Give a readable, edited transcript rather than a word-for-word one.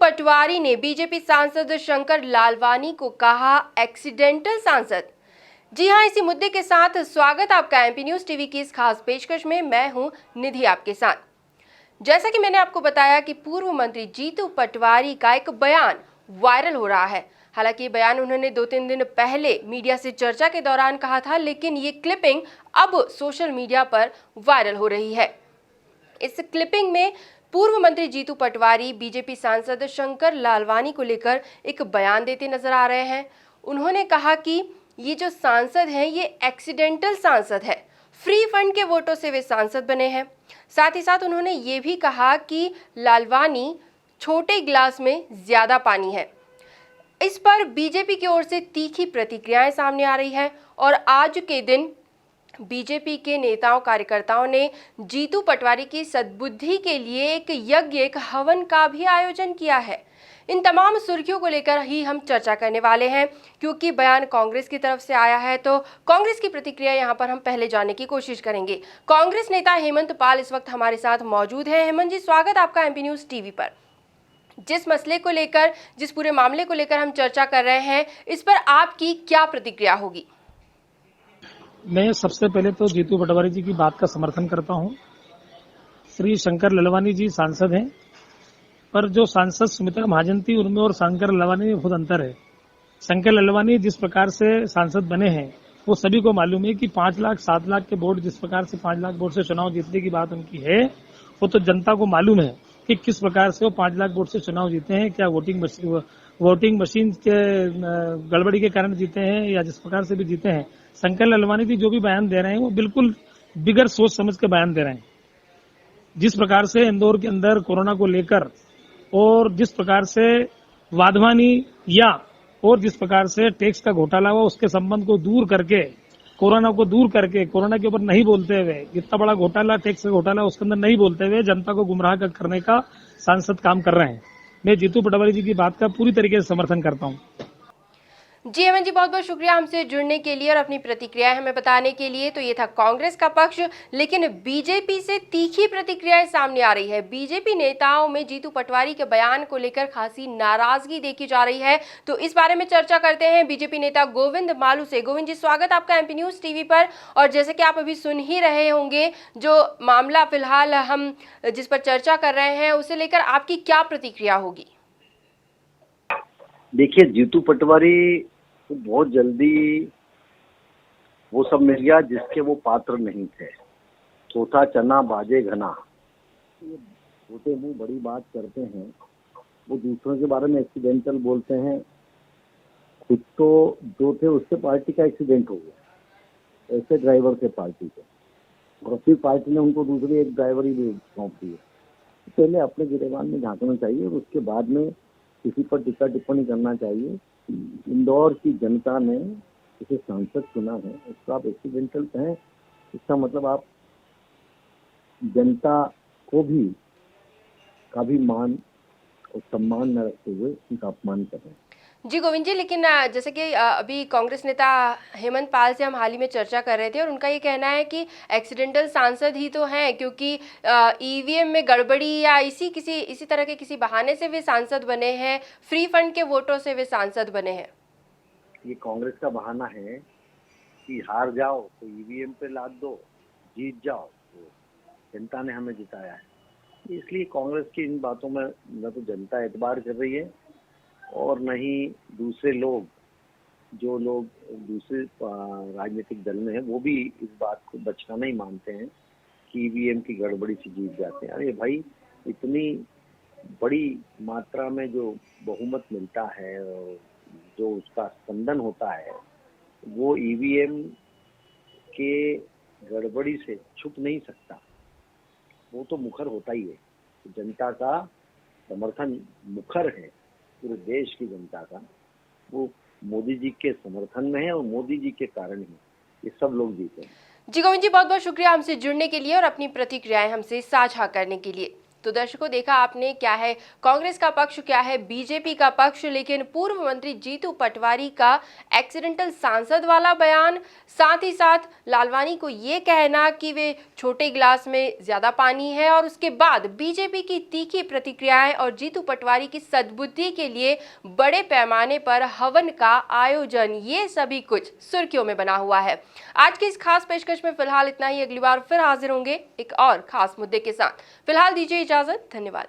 पटवारी ने बीजेपी सांसद शंकर लालवानी को कहा एक्सीडेंटल सांसद। जी हां, इसी मुद्दे के साथ स्वागत आपका एमपी न्यूज टीवी की इस खास पेशकश में। मैं हूं निधि आपके साथ। जैसा कि मैंने आपको बताया कि पूर्व मंत्री जीतू पटवारी का एक बयान वायरल हो रहा है। हालांकि ये बयान उन्होंने 2-3 दिन पहले मीडिया से चर्चा के दौरान कहा था, लेकिन ये क्लिपिंग अब सोशल मीडिया पर वायरल हो रही है। इस क्लिपिंग में पूर्व मंत्री जीतू पटवारी बीजेपी सांसद शंकर लालवानी को लेकर एक बयान देते नजर आ रहे हैं। उन्होंने कहा कि ये जो सांसद हैं ये एक्सीडेंटल सांसद है, फ्री फंड के वोटों से वे सांसद बने हैं। साथ ही साथ उन्होंने ये भी कहा कि लालवानी छोटे गिलास में ज्यादा पानी है। इस पर बीजेपी की ओर से तीखी प्रतिक्रियाएं सामने आ रही है और आज के दिन बीजेपी के नेताओं कार्यकर्ताओं ने जीतू पटवारी की सद्बुद्धि के लिए एक यज्ञ, एक हवन का भी आयोजन किया है। इन तमाम सुर्खियों को लेकर ही हम चर्चा करने वाले हैं, क्योंकि बयान कांग्रेस की तरफ से आया है तो कांग्रेस की प्रतिक्रिया यहां पर हम पहले जानने की कोशिश करेंगे। कांग्रेस नेता हेमंत पाल इस वक्त हमारे साथ मौजूद हैं। हेमंत जी, स्वागत आपका एमपी न्यूज टीवी पर। जिस मसले को लेकर, जिस पूरे मामले को लेकर हम चर्चा कर रहे हैं, इस पर आपकी क्या प्रतिक्रिया होगी? मैं सबसे पहले तो जीतू पटवारी जी की बात का समर्थन करता हूं। श्री शंकर लालवानी जी सांसद हैं, पर जो सांसद सुमित्रा महाजन थी उनमें और शंकर लालवानी में बहुत अंतर है। शंकर लालवानी जिस प्रकार से सांसद बने हैं वो सभी को मालूम है कि 5 लाख 7 लाख के वोट, जिस प्रकार से 5 लाख वोट से चुनाव जीतने की बात उनकी है, वो तो जनता को मालूम है कि किस प्रकार से वो 5 लाख वोट से चुनाव जीते हैं। क्या वोटिंग मशीन के गड़बड़ी के कारण जीते हैं या जिस प्रकार से भी जीते हैं। शंकर लालवानी जी जो भी बयान दे रहे हैं वो बिल्कुल बिगर सोच समझ के बयान दे रहे हैं। जिस प्रकार से इंदौर के अंदर कोरोना को लेकर और जिस प्रकार से वाधवानी या और जिस प्रकार से टैक्स का घोटाला हुआ उसके संबंध को दूर करके, कोरोना को दूर करके, कोरोना के ऊपर नहीं बोलते हुए, इतना बड़ा घोटाला, टैक्स का घोटाला उसके अंदर नहीं बोलते हुए जनता को गुमराह करने का सांसद काम कर रहे हैं। मैं जीतू पटवारी जी की बात का पूरी तरीके से समर्थन करता हूं। जी हेमंत जी, बहुत बहुत शुक्रिया हमसे जुड़ने के लिए और अपनी प्रतिक्रियाएं हमें बताने के लिए। तो ये था कांग्रेस का पक्ष, लेकिन बीजेपी से तीखी प्रतिक्रियाएं सामने आ रही है। बीजेपी नेताओं में जीतू पटवारी के बयान को लेकर खासी नाराजगी देखी जा रही है। तो इस बारे में चर्चा करते हैं बीजेपी नेता गोविंद मालू से। गोविंद जी, स्वागत आपका एमपी न्यूज टीवी पर। और जैसे कि आप अभी सुन ही रहे होंगे, जो मामला फिलहाल हम जिस पर चर्चा कर रहे हैं उसे लेकर आपकी क्या प्रतिक्रिया होगी? देखिए, जीतू पटवारी तो बहुत जल्दी वो सब मिल गया जिसके वो पात्र नहीं थे। चौथा चना बाजे घना, छोटे मुंह बड़ी बात करते हैं। वो दूसरों के बारे में एक्सीडेंटल बोलते हैं। खुद तो जो थे उससे पार्टी का एक्सीडेंट हो गया, ऐसे ड्राइवर थे पार्टी के, और फिर पार्टी ने उनको दूसरी एक ड्राइवर ही सौंप दी। पहले अपने गिरेबान में झांकना चाहिए और उसके बाद में किसी पर टीका टिप्पणी करना चाहिए। इंदौर की जनता ने इसे सांसद चुना है, उसको आप एक्सीडेंटल कहें, इसका मतलब आप जनता को भी का भी मान और सम्मान न रखते हुए उनका अपमान कर रहे हैं। जी गोविंद जी, लेकिन जैसे कि अभी कांग्रेस नेता हेमंत पाल से हम हाल ही में चर्चा कर रहे थे और उनका ये कहना है कि एक्सीडेंटल सांसद ही तो हैं, क्योंकि ईवीएम में गड़बड़ी या इसी तरह के किसी बहाने से वे सांसद बने हैं, फ्री फंड के वोटों से वे सांसद बने हैं। ये कांग्रेस का बहाना है कि हार जाओ तो ईवीएम पे लाद दो, जीत जाओ तो जनता ने हमें जिताया है। इसलिए कांग्रेस की इन बातों में न तो जनता एतबार कर रही है और न ही दूसरे लोग, जो लोग दूसरे राजनीतिक दल में हैं, वो भी इस बात को बचना नहीं मानते हैं कि ईवीएम की गड़बड़ी से जीत जाते हैं। अरे भाई, इतनी बड़ी मात्रा में जो बहुमत मिलता है, जो उसका स्पंदन होता है, वो ईवीएम के गड़बड़ी से छुप नहीं सकता। वो तो मुखर होता ही है। जनता का समर्थन मुखर है, पूरे देश की जनता का, वो मोदी जी के समर्थन में है और मोदी जी के कारण ही ये सब लोग जीते हैं। जी गोविंद जी, बहुत बहुत शुक्रिया हमसे जुड़ने के लिए और अपनी प्रतिक्रियाएं हमसे साझा करने के लिए। तो दर्शकों, देखा आपने क्या है कांग्रेस का पक्ष, क्या है बीजेपी का पक्ष, लेकिन पूर्व मंत्री जीतू पटवारी का एक्सीडेंटल सांसद वाला बयान, साथ ही साथ लालवानी को ये कहना कि वे छोटे गिलास में ज्यादा पानी है, और उसके बाद बीजेपी की तीखी प्रतिक्रियाएं और जीतू पटवारी की सद्बुद्धि के लिए बड़े पैमाने पर हवन का आयोजन, ये सभी कुछ सुर्खियों में बना हुआ है। आज की इस खास पेशकश में फिलहाल इतना ही। अगली बार फिर हाजिर होंगे एक और खास मुद्दे के साथ। फिलहाल दीजिए इजाजत। धन्यवाद।